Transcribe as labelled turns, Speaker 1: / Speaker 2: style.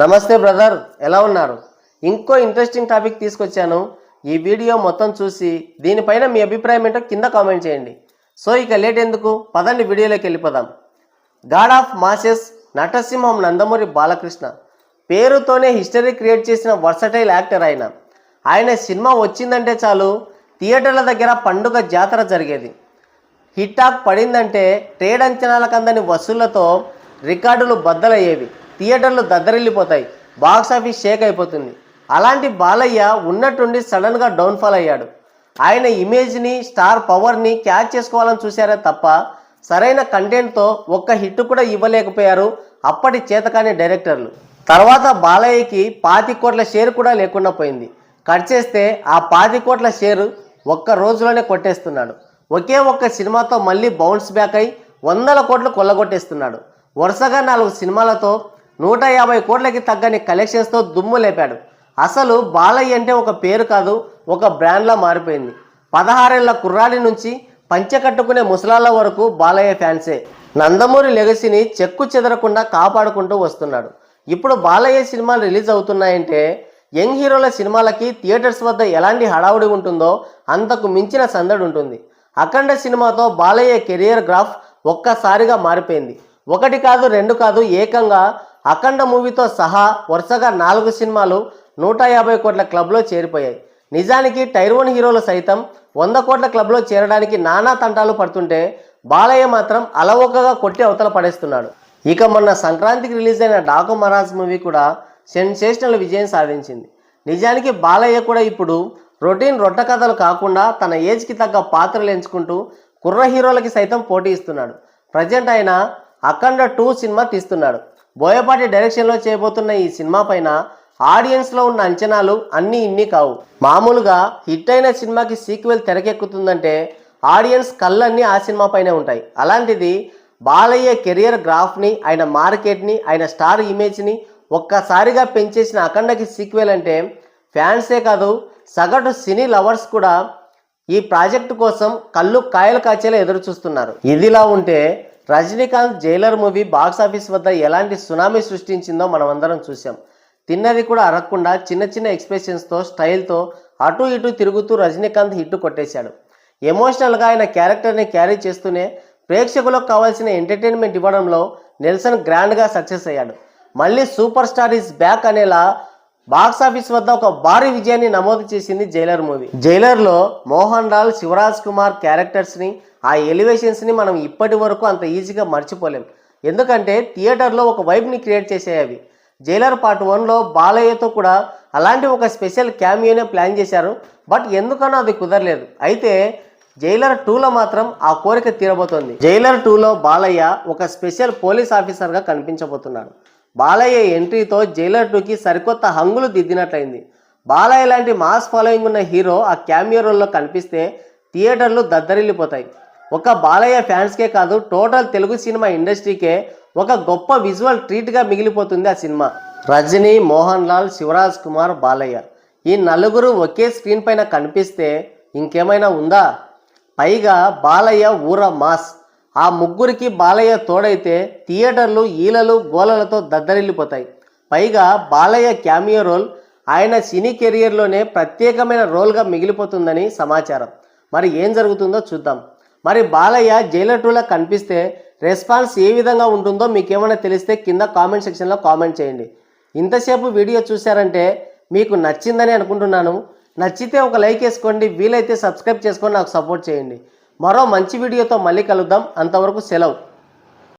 Speaker 1: నమస్తే బ్రదర్, ఎలా ఉన్నారు? ఇంకో ఇంట్రెస్టింగ్ టాపిక్ తీసుకొచ్చాను. ఈ వీడియో మొత్తం చూసి దీనిపైన మీ అభిప్రాయం ఏంటో కింద కామెంట్ చేయండి. సో ఇక లేట్ ఎందుకు, పదండి వీడియోలోకి వెళ్ళిపోదాం. గాడ్ ఆఫ్ మాసెస్ నటసింహం నందమూరి బాలకృష్ణ పేరుతోనే హిస్టరీ క్రియేట్ చేసిన వర్సటైల్ యాక్టర్ ఆయన సినిమా వచ్చిందంటే చాలు థియేటర్ల దగ్గర పండుగ జాతర జరిగేది. హిట్ టాక్ పడిందంటే ట్రేడ్ అంచనాలకు అందని వసూళ్లతో రికార్డులు బద్దలయ్యేవి. థియేటర్లు దద్దరిల్లిపోతాయి, బాక్సాఫీస్ షేక్ అయిపోతుంది. అలాంటి బాలయ్య ఉన్నట్టుండి సడన్గా డౌన్ఫాల్ అయ్యాడు. ఆయన ఇమేజ్ని, స్టార్ పవర్ని క్యాచ్ చేసుకోవాలని చూశారే తప్ప సరైన కంటెంట్తో ఒక్క హిట్ కూడా ఇవ్వలేకపోయారు అప్పటి చేతకాని డైరెక్టర్లు. తర్వాత బాలయ్యకి 25 కోట్ల షేర్ కూడా లేకుండా పోయింది. కట్ చేస్తే ఆ 25 కోట్ల షేరు ఒక్క రోజులోనే కొట్టేస్తున్నాడు. ఒకే ఒక్క సినిమాతో మళ్ళీ బౌన్స్ బ్యాక్ అయి 100 కోట్లు కొల్లగొట్టేస్తున్నాడు. వరుసగా 4 సినిమాలతో 150 కోట్లకి తగ్గని కలెక్షన్స్తో దుమ్ము లేపాడు. అసలు బాలయ్య అంటే ఒక పేరు కాదు, ఒక బ్రాండ్లా మారిపోయింది. 16 ఏళ్ల కుర్రాడి నుంచి పంచె కట్టుకునే ముసలాళ్ళ వరకు బాలయ్య ఫ్యాన్సే. నందమూరి లెగసీని చెక్కు చెదరకుండా కాపాడుకుంటూ వస్తున్నాడు. ఇప్పుడు బాలయ్య సినిమాలు రిలీజ్ అవుతున్నాయంటే యంగ్ హీరోల సినిమాలకి థియేటర్స్ వద్ద ఎలాంటి హడావుడి ఉంటుందో అంతకు మించిన సందడి ఉంటుంది. అఖండ సినిమాతో బాలయ్య కెరియర్ గ్రాఫ్ ఒక్కసారిగా మారిపోయింది. 1 కాదు 2 కాదు, ఏకంగా అఖండ మూవీతో సహా వరుసగా 4 సినిమాలు 150 కోట్ల క్లబ్లో చేరిపోయాయి. నిజానికి టైర్ 1 హీరోలు సైతం 100 కోట్ల క్లబ్లో చేరడానికి నానా తంటాలు పడుతుంటే బాలయ్య మాత్రం అలవోకగా కొట్టి అవతల పడేస్తున్నాడు. ఇక మొన్న సంక్రాంతికి రిలీజ్ అయిన డాకు మహారాజ్ మూవీ కూడా సెన్సేషనల్ విజయం సాధించింది. నిజానికి బాలయ్య కూడా ఇప్పుడు రొటీన్ రొట్ట కథలు కాకుండా తన ఏజ్కి తగ్గ పాత్రలు ఎంచుకుంటూ కుర్ర హీరోలకి సైతం పోటీ ఇస్తున్నాడు. ప్రజెంట్ ఆయన అఖండ 2 సినిమా తీస్తున్నాడు. బోయపాటి డైరెక్షన్లో చేయబోతున్న ఈ సినిమా పైన ఆడియన్స్లో ఉన్న అంచనాలు అన్నీ ఇన్ని కావు. మామూలుగా హిట్ అయిన సినిమాకి సీక్వెల్ తెరకెక్కుతుందంటే ఆడియన్స్ కళ్ళన్నీ ఆ సినిమా పైనే ఉంటాయి. అలాంటిది బాలయ్య కెరియర్ గ్రాఫ్ని, ఆయన మార్కెట్ని, ఆయన స్టార్ ఇమేజ్ని ఒక్కసారిగా పెంచేసిన అఖండకి సీక్వెల్ అంటే ఫ్యాన్సే కాదు, సగటు సినీ లవర్స్ కూడా ఈ ప్రాజెక్టు కోసం కళ్ళు కాయలు కాచేలా ఎదురు చూస్తున్నారు. ఇదిలా ఉంటే రజనీకాంత్ జైలర్ మూవీ బాక్సాఫీస్ వద్ద ఎలాంటి సునామీ సృష్టించిందో మనమందరం చూసాం. తిన్నది కూడా అరగకుండా చిన్న చిన్న ఎక్స్ప్రెషన్స్తో, స్టైల్తో అటు ఇటు తిరుగుతూ రజనీకాంత్ హిట్ కొట్టేశాడు. ఎమోషనల్గా ఆయన క్యారెక్టర్ని క్యారీ చేస్తూనే ప్రేక్షకులకు కావాల్సిన ఎంటర్టైన్మెంట్ ఇవ్వడంలో నెల్సన్ గ్రాండ్గా సక్సెస్ అయ్యాడు. మళ్ళీ సూపర్ స్టార్ ఈజ్ బ్యాక్ అనేలా బాక్సాఫీస్ వద్ద ఒక భారీ విజయాన్ని నమోదు చేసింది జైలర్ మూవీ. జైలర్లో మోహన్ లాల్, శివరాజ్ కుమార్ క్యారెక్టర్స్ని, ఆ ఎలివేషన్స్ని మనం ఇప్పటి వరకు అంత ఈజీగా మర్చిపోలేం. ఎందుకంటే థియేటర్లో ఒక వైబ్ని క్రియేట్ చేసేవి. జైలర్ పార్ట్ 1లో బాలయ్యతో కూడా అలాంటి ఒక స్పెషల్ క్యామియోనే ప్లాన్ చేశారు. బట్ ఎందుకనో అది కుదరలేదు. అయితే జైలర్ 2లో మాత్రం ఆ కోరిక తీరబోతోంది. జైలర్ 2లో బాలయ్య ఒక స్పెషల్ పోలీస్ ఆఫీసర్గా కనిపించబోతున్నాడు. బాలయ్య ఎంట్రీతో జైలర్ 2కి సరికొత్త హంగులు దిద్దినట్లయింది. బాలయ్య లాంటి మాస్ ఫాలోయింగ్ ఉన్న హీరో ఆ క్యామియో రోల్లో కనిపిస్తే థియేటర్లు దద్దరిల్లిపోతాయి. ఒక బాలయ్య ఫ్యాన్స్కే కాదు, టోటల్ తెలుగు సినిమా ఇండస్ట్రీకే ఒక గొప్ప విజువల్ ట్రీట్గా మిగిలిపోతుంది ఆ సినిమా. రజనీ, మోహన్ లాల్, శివరాజ్ కుమార్, బాలయ్య ఈ నలుగురు ఒకే స్క్రీన్ పైన కనిపిస్తే ఇంకేమైనా ఉందా? పైగా బాలయ్య ఊర మాస్. ఆ ముగ్గురికి బాలయ్య తోడైతే థియేటర్లు ఈలలు గోలలతో దద్దరిల్లిపోతాయి. పైగా బాలయ్య క్యామియో రోల్ ఆయన సినీ కెరియర్లోనే ప్రత్యేకమైన రోల్గా మిగిలిపోతుందని సమాచారం. మరి ఏం జరుగుతుందో చూద్దాం. మరి బాలయ్య జైలర్ 2లో కనిపిస్తే రెస్పాన్స్ ఏ విధంగా ఉంటుందో మీకేమైనా తెలిస్తే కింద కామెంట్ సెక్షన్లో కామెంట్ చేయండి. ఇంతసేపు వీడియో చూశారంటే మీకు నచ్చిందని అనుకుంటున్నాను. నచ్చితే ఒక లైక్ వేసుకోండి, వీలైతే సబ్స్క్రైబ్ చేసుకొని నాకు సపోర్ట్ చేయండి. మరో మంచి వీడియోతో మళ్ళీ కలుద్దాం. అంతవరకు సెలవు.